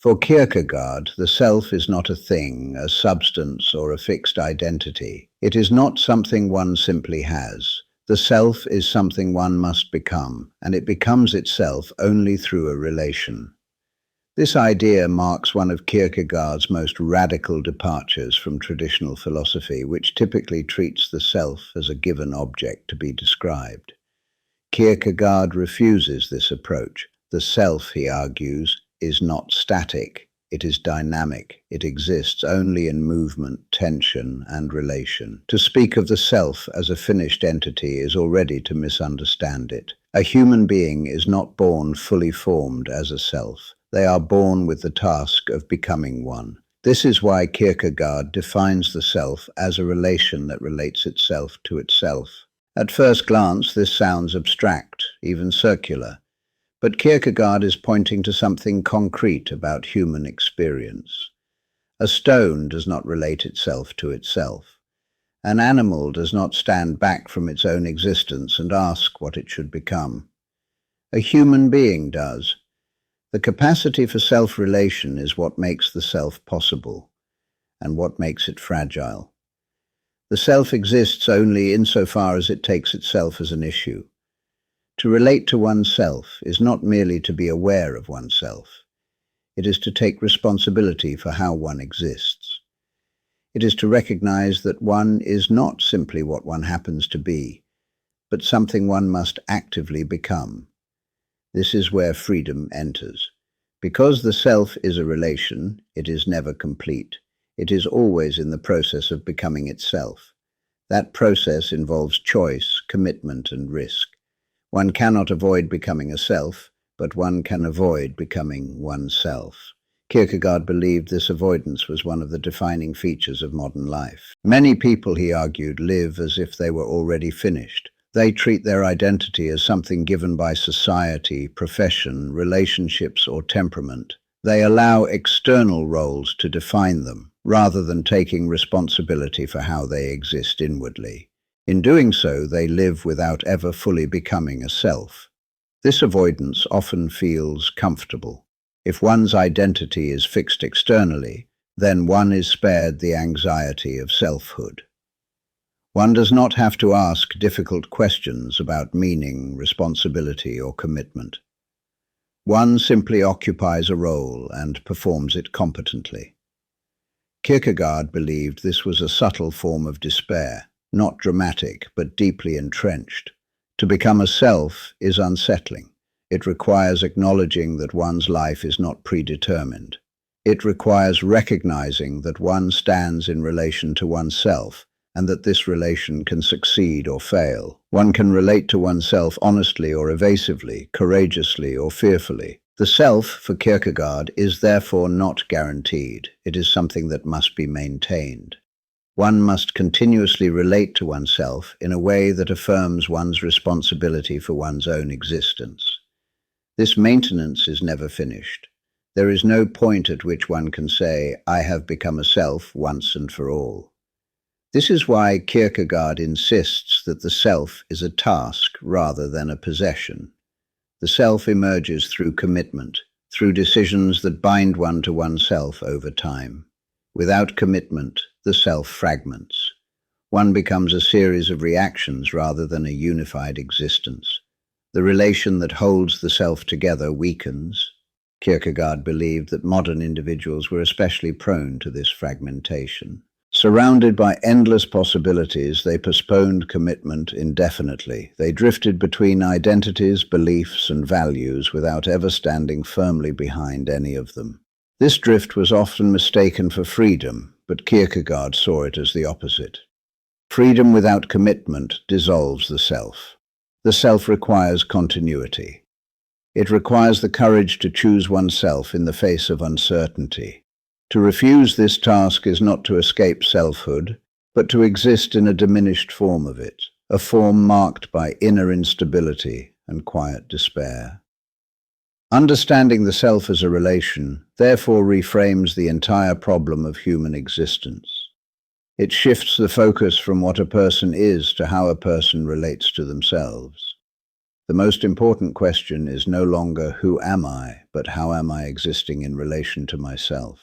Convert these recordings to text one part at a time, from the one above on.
For Kierkegaard, the self is not a thing, a substance, or a fixed identity. It is not something one simply has. The self is something one must become, and it becomes itself only through a relation. This idea marks one of Kierkegaard's most radical departures from traditional philosophy, which typically treats the self as a given object to be described. Kierkegaard refuses this approach. The self, he argues, is not static. It is dynamic. It exists only in movement, tension, and relation. To speak of the self as a finished entity is already to misunderstand it. A human being is not born fully formed as a self. They are born with the task of becoming one. This is why Kierkegaard defines the self as a relation that relates itself to itself. At first glance, this sounds abstract, even circular. But Kierkegaard is pointing to something concrete about human experience. A stone does not relate itself to itself. An animal does not stand back from its own existence and ask what it should become. A human being does. The capacity for self-relation is what makes the self possible, and what makes it fragile. The self exists only insofar as it takes itself as an issue. To relate to oneself is not merely to be aware of oneself. It is to take responsibility for how one exists. It is to recognize that one is not simply what one happens to be, but something one must actively become. This is where freedom enters. Because the self is a relation, it is never complete. It is always in the process of becoming itself. That process involves choice, commitment, and risk. One cannot avoid becoming a self, but one can avoid becoming oneself. Kierkegaard believed this avoidance was one of the defining features of modern life. Many people, he argued, live as if they were already finished. They treat their identity as something given by society, profession, relationships, or temperament. They allow external roles to define them, rather than taking responsibility for how they exist inwardly. In doing so, they live without ever fully becoming a self. This avoidance often feels comfortable. If one's identity is fixed externally, then one is spared the anxiety of selfhood. One does not have to ask difficult questions about meaning, responsibility, or commitment. One simply occupies a role and performs it competently. Kierkegaard believed this was a subtle form of despair, not dramatic, but deeply entrenched. To become a self is unsettling. It requires acknowledging that one's life is not predetermined. It requires recognizing that one stands in relation to oneself, and that this relation can succeed or fail. One can relate to oneself honestly or evasively, courageously or fearfully. The self, for Kierkegaard, is therefore not guaranteed. It is something that must be maintained. One must continuously relate to oneself in a way that affirms one's responsibility for one's own existence. This maintenance is never finished. There is no point at which one can say, "I have become a self once and for all." This is why Kierkegaard insists that the self is a task rather than a possession. The self emerges through commitment, through decisions that bind one to oneself over time. Without commitment, the self fragments. One becomes a series of reactions rather than a unified existence. The relation that holds the self together weakens. Kierkegaard believed that modern individuals were especially prone to this fragmentation. Surrounded by endless possibilities, they postponed commitment indefinitely. They drifted between identities, beliefs, and values without ever standing firmly behind any of them. This drift was often mistaken for freedom, but Kierkegaard saw it as the opposite. Freedom without commitment dissolves the self. The self requires continuity. It requires the courage to choose oneself in the face of uncertainty. To refuse this task is not to escape selfhood, but to exist in a diminished form of it, a form marked by inner instability and quiet despair. Understanding the self as a relation, therefore, reframes the entire problem of human existence. It shifts the focus from what a person is to how a person relates to themselves. The most important question is no longer who am I, but how am I existing in relation to myself?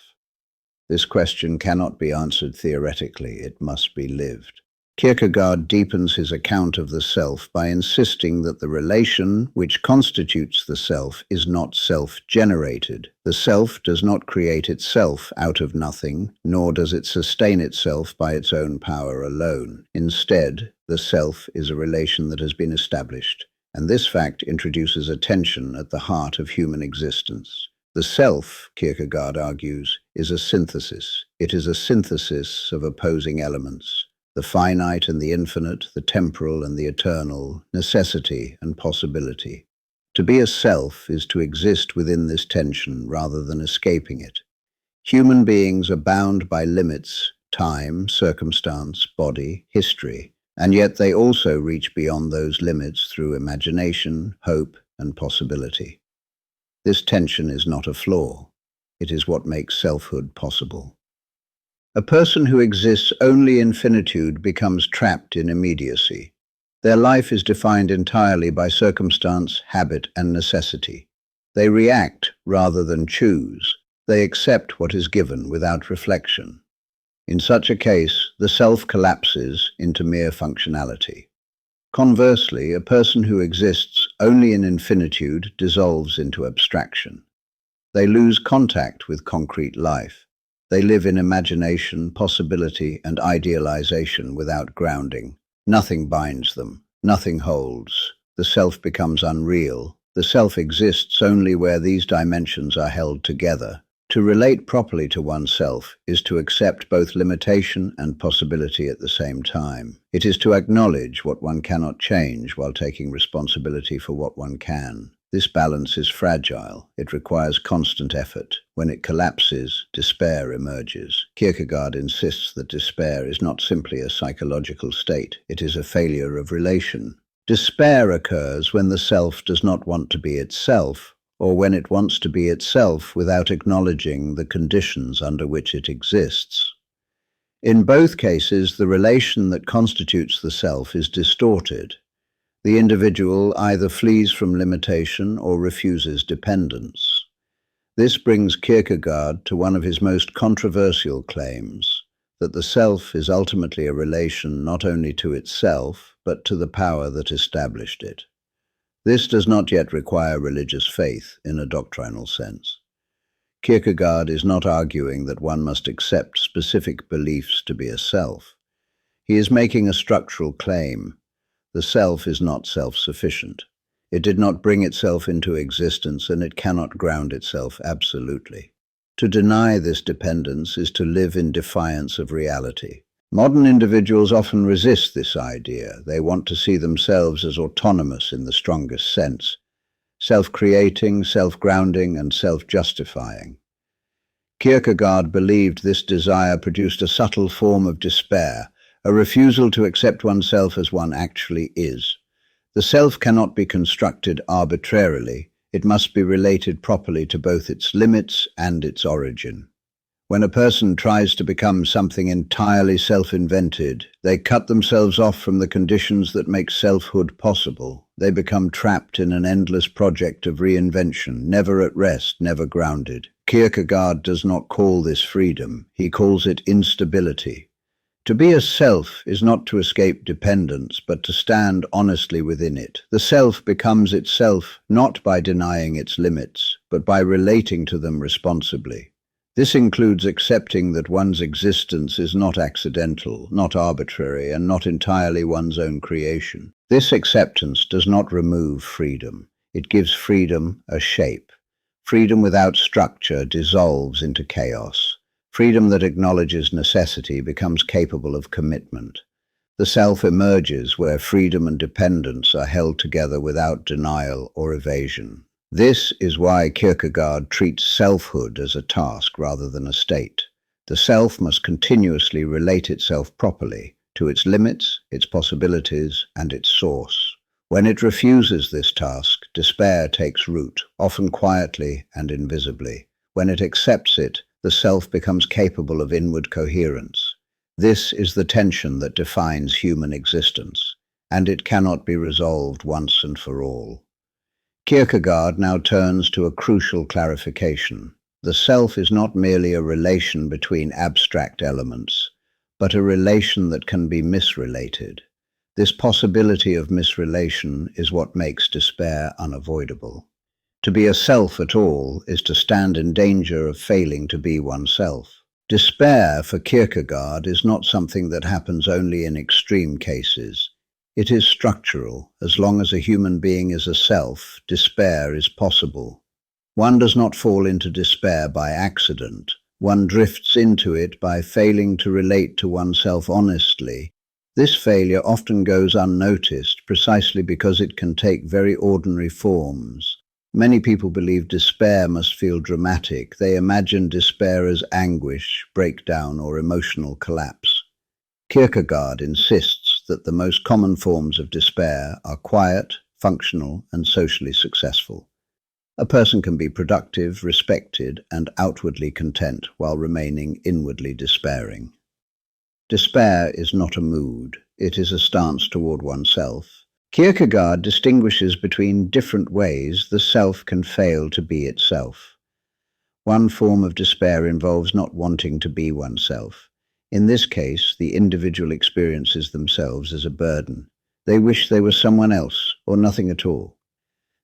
This question cannot be answered theoretically, it must be lived. Kierkegaard deepens his account of the self by insisting that the relation which constitutes the self is not self-generated. The self does not create itself out of nothing, nor does it sustain itself by its own power alone. Instead, the self is a relation that has been established, and this fact introduces a tension at the heart of human existence. The self, Kierkegaard argues, is a synthesis. It is a synthesis of opposing elements: the finite and the infinite, the temporal and the eternal, necessity and possibility. To be a self is to exist within this tension rather than escaping it. Human beings are bound by limits: time, circumstance, body, history, and yet they also reach beyond those limits through imagination, hope, and possibility. This tension is not a flaw. It is what makes selfhood possible. A person who exists only in finitude becomes trapped in immediacy. Their life is defined entirely by circumstance, habit, and necessity. They react rather than choose. They accept what is given without reflection. In such a case, the self collapses into mere functionality. Conversely, a person who exists only in infinitude dissolves into abstraction. They lose contact with concrete life. They live in imagination, possibility, and idealization without grounding. Nothing binds them. Nothing holds. The self becomes unreal. The self exists only where these dimensions are held together. To relate properly to oneself is to accept both limitation and possibility at the same time. It is to acknowledge what one cannot change while taking responsibility for what one can. This balance is fragile. It requires constant effort. When it collapses, despair emerges. Kierkegaard insists that despair is not simply a psychological state. It is a failure of relation. Despair occurs when the self does not want to be itself, or when it wants to be itself without acknowledging the conditions under which it exists. In both cases, the relation that constitutes the self is distorted. The individual either flees from limitation or refuses dependence. This brings Kierkegaard to one of his most controversial claims, that the self is ultimately a relation not only to itself, but to the power that established it. This does not yet require religious faith in a doctrinal sense. Kierkegaard is not arguing that one must accept specific beliefs to be a self. He is making a structural claim. The self is not self-sufficient. It did not bring itself into existence, and it cannot ground itself absolutely. To deny this dependence is to live in defiance of reality. Modern individuals often resist this idea. They want to see themselves as autonomous in the strongest sense, self-creating, self-grounding, and self-justifying. Kierkegaard believed this desire produced a subtle form of despair, a refusal to accept oneself as one actually is. The self cannot be constructed arbitrarily. It must be related properly to both its limits and its origin. When a person tries to become something entirely self-invented, they cut themselves off from the conditions that make selfhood possible. They become trapped in an endless project of reinvention, never at rest, never grounded. Kierkegaard does not call this freedom. He calls it instability. To be a self is not to escape dependence, but to stand honestly within it. The self becomes itself not by denying its limits, but by relating to them responsibly. This includes accepting that one's existence is not accidental, not arbitrary, and not entirely one's own creation. This acceptance does not remove freedom. It gives freedom a shape. Freedom without structure dissolves into chaos. Freedom that acknowledges necessity becomes capable of commitment. The self emerges where freedom and dependence are held together without denial or evasion. This is why Kierkegaard treats selfhood as a task rather than a state. The self must continuously relate itself properly to its limits, its possibilities, and its source. When it refuses this task, despair takes root, often quietly and invisibly. When it accepts it, the self becomes capable of inward coherence. This is the tension that defines human existence, and it cannot be resolved once and for all. Kierkegaard now turns to a crucial clarification. The self is not merely a relation between abstract elements, but a relation that can be misrelated. This possibility of misrelation is what makes despair unavoidable. To be a self at all is to stand in danger of failing to be oneself. Despair, for Kierkegaard, is not something that happens only in extreme cases. It is structural. As long as a human being is a self, despair is possible. One does not fall into despair by accident. One drifts into it by failing to relate to oneself honestly. This failure often goes unnoticed precisely because it can take very ordinary forms. Many people believe despair must feel dramatic. They imagine despair as anguish, breakdown, or emotional collapse. Kierkegaard insists that the most common forms of despair are quiet, functional, and socially successful. A person can be productive, respected, and outwardly content while remaining inwardly despairing. Despair is not a mood, it is a stance toward oneself. Kierkegaard distinguishes between different ways the self can fail to be itself. One form of despair involves not wanting to be oneself. In this case, the individual experiences themselves as a burden. They wish they were someone else, or nothing at all.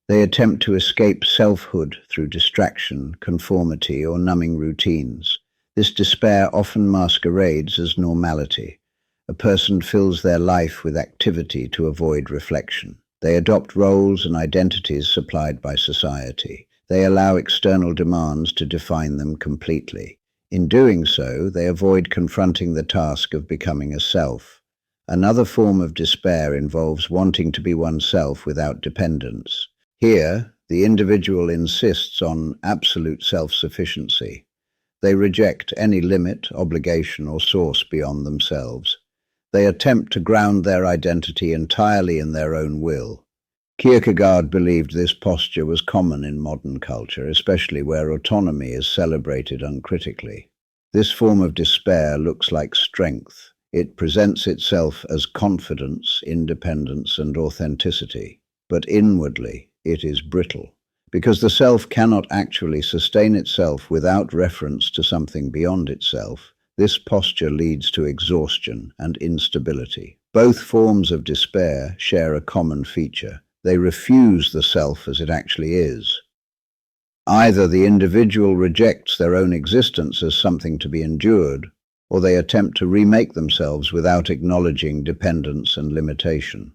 They attempt to escape selfhood through distraction, conformity, or numbing routines. This despair often masquerades as normality. A person fills their life with activity to avoid reflection. They adopt roles and identities supplied by society. They allow external demands to define them completely. In doing so, they avoid confronting the task of becoming a self. Another form of despair involves wanting to be oneself without dependence. Here, the individual insists on absolute self-sufficiency. They reject any limit, obligation, or source beyond themselves. They attempt to ground their identity entirely in their own will. Kierkegaard believed this posture was common in modern culture, especially where autonomy is celebrated uncritically. This form of despair looks like strength. It presents itself as confidence, independence, and authenticity. But inwardly, it is brittle, because the self cannot actually sustain itself without reference to something beyond itself. This posture leads to exhaustion and instability. Both forms of despair share a common feature. They refuse the self as it actually is. Either the individual rejects their own existence as something to be endured, or they attempt to remake themselves without acknowledging dependence and limitation.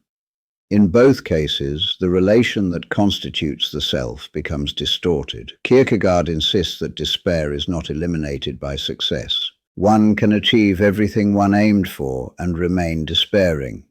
In both cases, the relation that constitutes the self becomes distorted. Kierkegaard insists that despair is not eliminated by success. One can achieve everything one aimed for and remain despairing.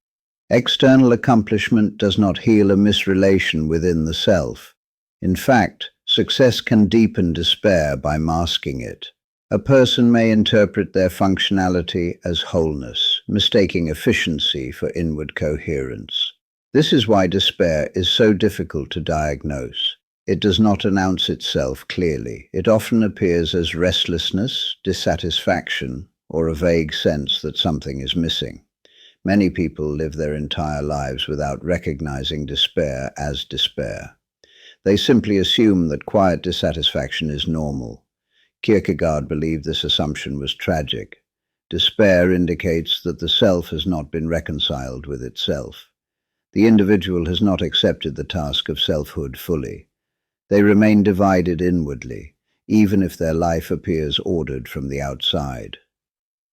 External accomplishment does not heal a misrelation within the self. In fact, success can deepen despair by masking it. A person may interpret their functionality as wholeness, mistaking efficiency for inward coherence. This is why despair is so difficult to diagnose. It does not announce itself clearly. It often appears as restlessness, dissatisfaction, or a vague sense that something is missing. Many people live their entire lives without recognizing despair as despair. They simply assume that quiet dissatisfaction is normal. Kierkegaard believed this assumption was tragic. Despair indicates that the self has not been reconciled with itself. The individual has not accepted the task of selfhood fully. They remain divided inwardly, even if their life appears ordered from the outside.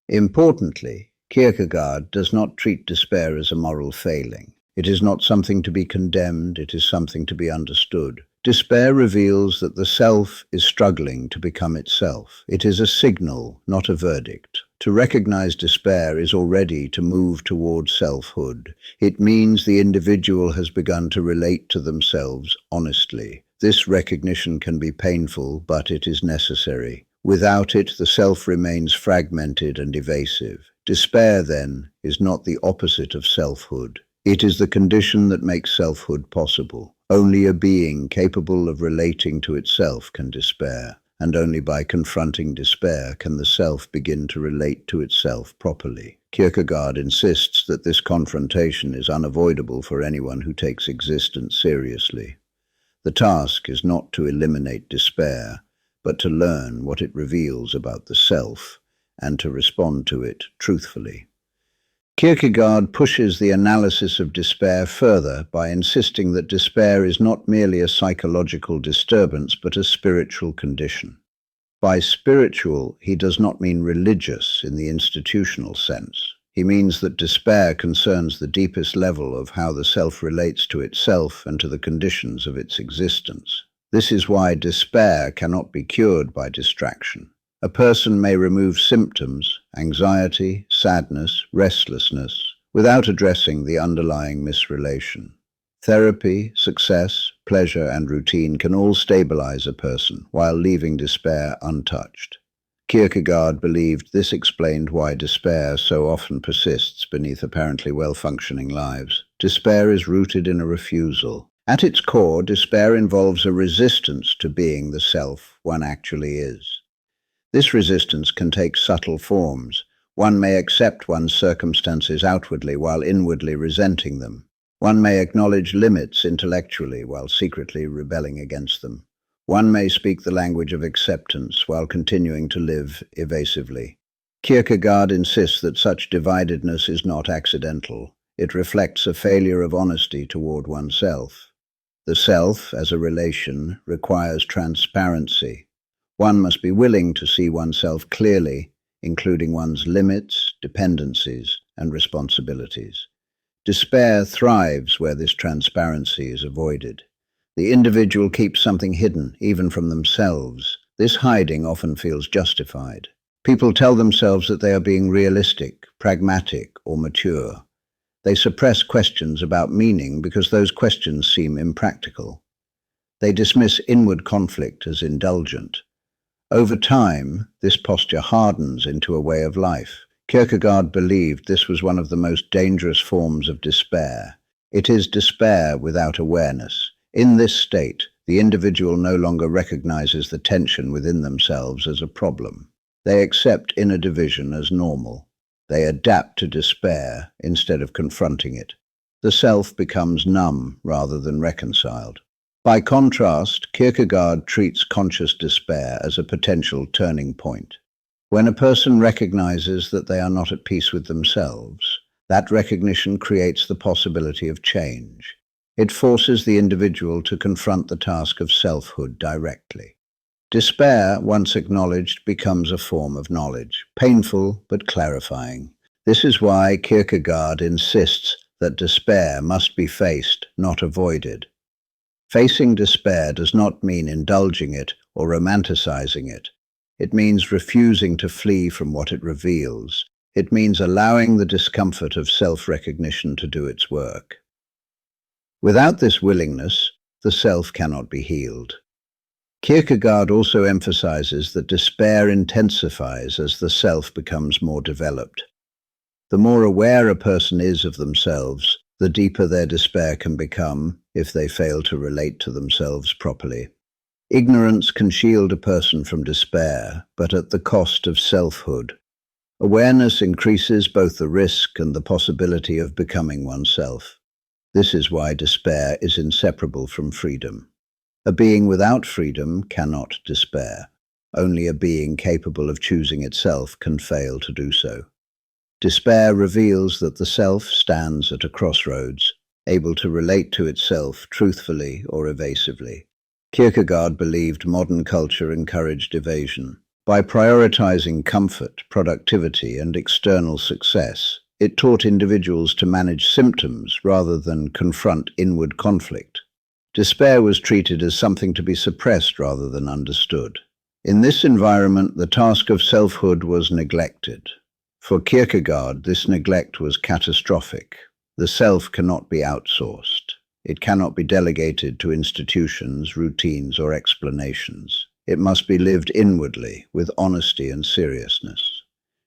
Importantly, Kierkegaard does not treat despair as a moral failing. It is not something to be condemned, it is something to be understood. Despair reveals that the self is struggling to become itself. It is a signal, not a verdict. To recognize despair is already to move toward selfhood. It means the individual has begun to relate to themselves honestly. This recognition can be painful, but it is necessary. Without it, the self remains fragmented and evasive. Despair, then, is not the opposite of selfhood. It is the condition that makes selfhood possible. Only a being capable of relating to itself can despair, and only by confronting despair can the self begin to relate to itself properly. Kierkegaard insists that this confrontation is unavoidable for anyone who takes existence seriously. The task is not to eliminate despair, but to learn what it reveals about the self and to respond to it truthfully. Kierkegaard pushes the analysis of despair further by insisting that despair is not merely a psychological disturbance but a spiritual condition. By spiritual, he does not mean religious in the institutional sense. He means that despair concerns the deepest level of how the self relates to itself and to the conditions of its existence. This is why despair cannot be cured by distraction. A person may remove symptoms, anxiety, sadness, restlessness, without addressing the underlying misrelation. Therapy, success, pleasure, and routine can all stabilize a person while leaving despair untouched. Kierkegaard believed this explained why despair so often persists beneath apparently well-functioning lives. Despair is rooted in a refusal. At its core, despair involves a resistance to being the self one actually is. This resistance can take subtle forms. One may accept one's circumstances outwardly while inwardly resenting them. One may acknowledge limits intellectually while secretly rebelling against them. One may speak the language of acceptance while continuing to live evasively. Kierkegaard insists that such dividedness is not accidental. It reflects a failure of honesty toward oneself. The self, as a relation, requires transparency. One must be willing to see oneself clearly, including one's limits, dependencies, and responsibilities. Despair thrives where this transparency is avoided. The individual keeps something hidden, even from themselves. This hiding often feels justified. People tell themselves that they are being realistic, pragmatic, or mature. They suppress questions about meaning because those questions seem impractical. They dismiss inward conflict as indulgent. Over time, this posture hardens into a way of life. Kierkegaard believed this was one of the most dangerous forms of despair. It is despair without awareness. In this state, the individual no longer recognizes the tension within themselves as a problem. They accept inner division as normal. They adapt to despair instead of confronting it. The self becomes numb rather than reconciled. By contrast, Kierkegaard treats conscious despair as a potential turning point. When a person recognizes that they are not at peace with themselves, that recognition creates the possibility of change. It forces the individual to confront the task of selfhood directly. Despair, once acknowledged, becomes a form of knowledge, painful but clarifying. This is why Kierkegaard insists that despair must be faced, not avoided. Facing despair does not mean indulging it or romanticizing it. It means refusing to flee from what it reveals. It means allowing the discomfort of self-recognition to do its work. Without this willingness, the self cannot be healed. Kierkegaard also emphasizes that despair intensifies as the self becomes more developed. The more aware a person is of themselves, the deeper their despair can become if they fail to relate to themselves properly. Ignorance can shield a person from despair, but at the cost of selfhood. Awareness increases both the risk and the possibility of becoming oneself. This is why despair is inseparable from freedom. A being without freedom cannot despair. Only a being capable of choosing itself can fail to do so. Despair reveals that the self stands at a crossroads, able to relate to itself truthfully or evasively. Kierkegaard believed modern culture encouraged evasion. By prioritizing comfort, productivity, and external success, it taught individuals to manage symptoms rather than confront inward conflict. Despair was treated as something to be suppressed rather than understood. In this environment, the task of selfhood was neglected. For Kierkegaard, this neglect was catastrophic. The self cannot be outsourced. It cannot be delegated to institutions, routines, or explanations. It must be lived inwardly, with honesty and seriousness.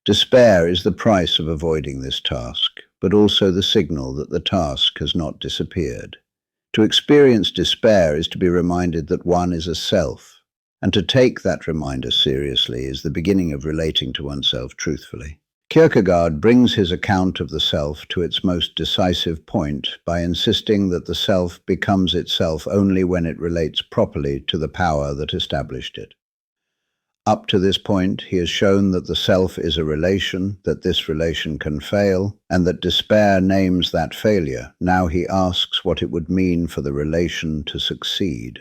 Despair is the price of avoiding this task, but also the signal that the task has not disappeared. To experience despair is to be reminded that one is a self, and to take that reminder seriously is the beginning of relating to oneself truthfully. Kierkegaard brings his account of the self to its most decisive point by insisting that the self becomes itself only when it relates properly to the power that established it. Up to this point, he has shown that the self is a relation, that this relation can fail, and that despair names that failure. Now he asks what it would mean for the relation to succeed.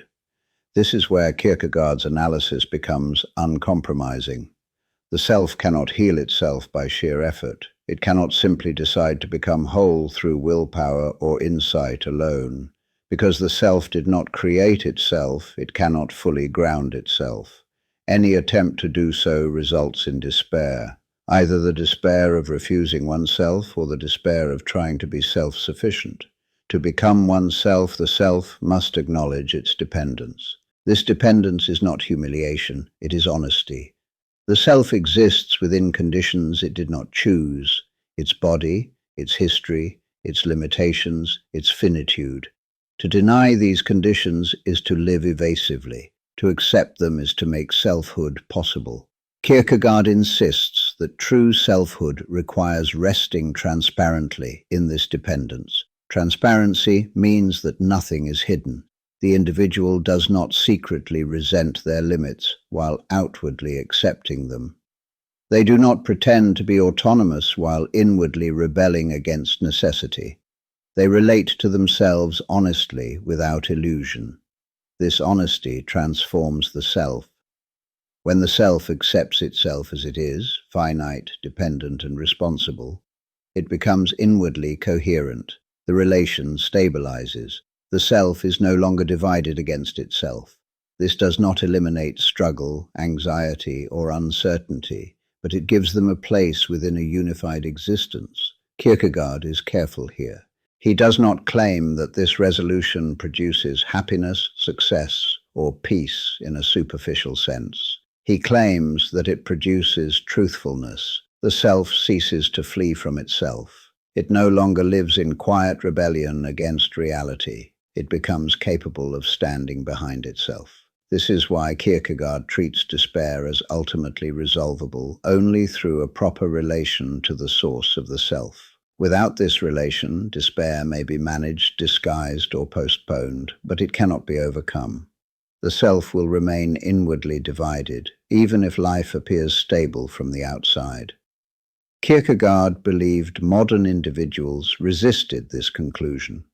This is where Kierkegaard's analysis becomes uncompromising. The self cannot heal itself by sheer effort. It cannot simply decide to become whole through willpower or insight alone. Because the self did not create itself, it cannot fully ground itself. Any attempt to do so results in despair, either the despair of refusing oneself or the despair of trying to be self-sufficient. To become oneself, the self must acknowledge its dependence. This dependence is not humiliation, it is honesty. The self exists within conditions it did not choose, its body, its history, its limitations, its finitude. To deny these conditions is to live evasively. To accept them is to make selfhood possible. Kierkegaard insists that true selfhood requires resting transparently in this dependence. Transparency means that nothing is hidden. The individual does not secretly resent their limits while outwardly accepting them. They do not pretend to be autonomous while inwardly rebelling against necessity. They relate to themselves honestly without illusion. This honesty transforms the self. When the self accepts itself as it is, finite, dependent, and responsible, it becomes inwardly coherent. The relation stabilizes. The self is no longer divided against itself. This does not eliminate struggle, anxiety, or uncertainty, but it gives them a place within a unified existence. Kierkegaard is careful here. He does not claim that this resolution produces happiness, success, or peace in a superficial sense. He claims that it produces truthfulness. The self ceases to flee from itself. It no longer lives in quiet rebellion against reality. It becomes capable of standing behind itself. This is why Kierkegaard treats despair as ultimately resolvable only through a proper relation to the source of the self. Without this relation, despair may be managed, disguised, or postponed, but it cannot be overcome. The self will remain inwardly divided, even if life appears stable from the outside. Kierkegaard believed modern individuals resisted this conclusion.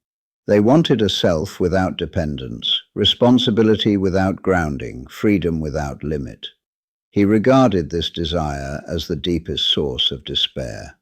They wanted a self without dependence, responsibility without grounding, freedom without limit. He regarded this desire as the deepest source of despair.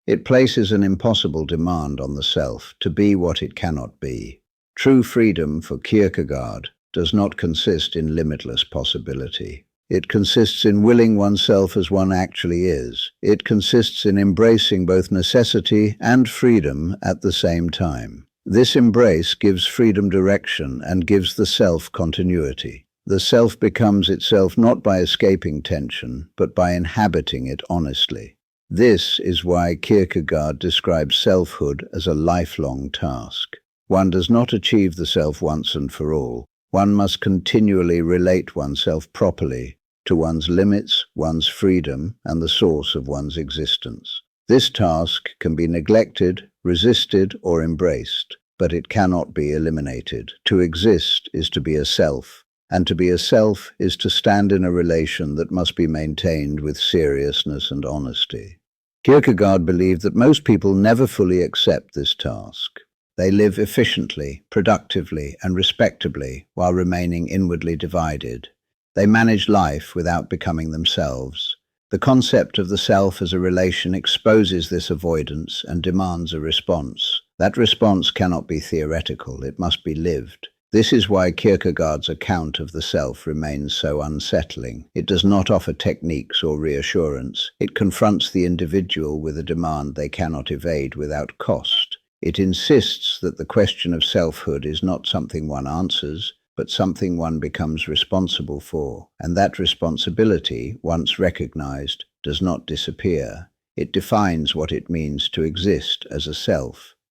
It places an impossible demand on the self to be what it cannot be. True freedom for Kierkegaard does not consist in limitless possibility. It consists in willing oneself as one actually is. It consists in embracing both necessity and freedom at the same time. This embrace gives freedom direction and gives the self continuity. The self becomes itself not by escaping tension, but by inhabiting it honestly. This is why Kierkegaard describes selfhood as a lifelong task. One does not achieve the self once and for all. One must continually relate oneself properly to one's limits, one's freedom, and the source of one's existence. This task can be neglected, resisted, or embraced, but it cannot be eliminated. To exist is to be a self, and to be a self is to stand in a relation that must be maintained with seriousness and honesty. Kierkegaard believed that most people never fully accept this task. They live efficiently, productively, and respectably while remaining inwardly divided. They manage life without becoming themselves. The concept of the self as a relation exposes this avoidance and demands a response. That response cannot be theoretical, it must be lived. This is why Kierkegaard's account of the self remains so unsettling. It does not offer techniques or reassurance. It confronts the individual with a demand they cannot evade without cost. It insists that the question of selfhood is not something one answers, but something one becomes responsible for. And that responsibility, once recognized, does not disappear. It defines what it means to exist as a self.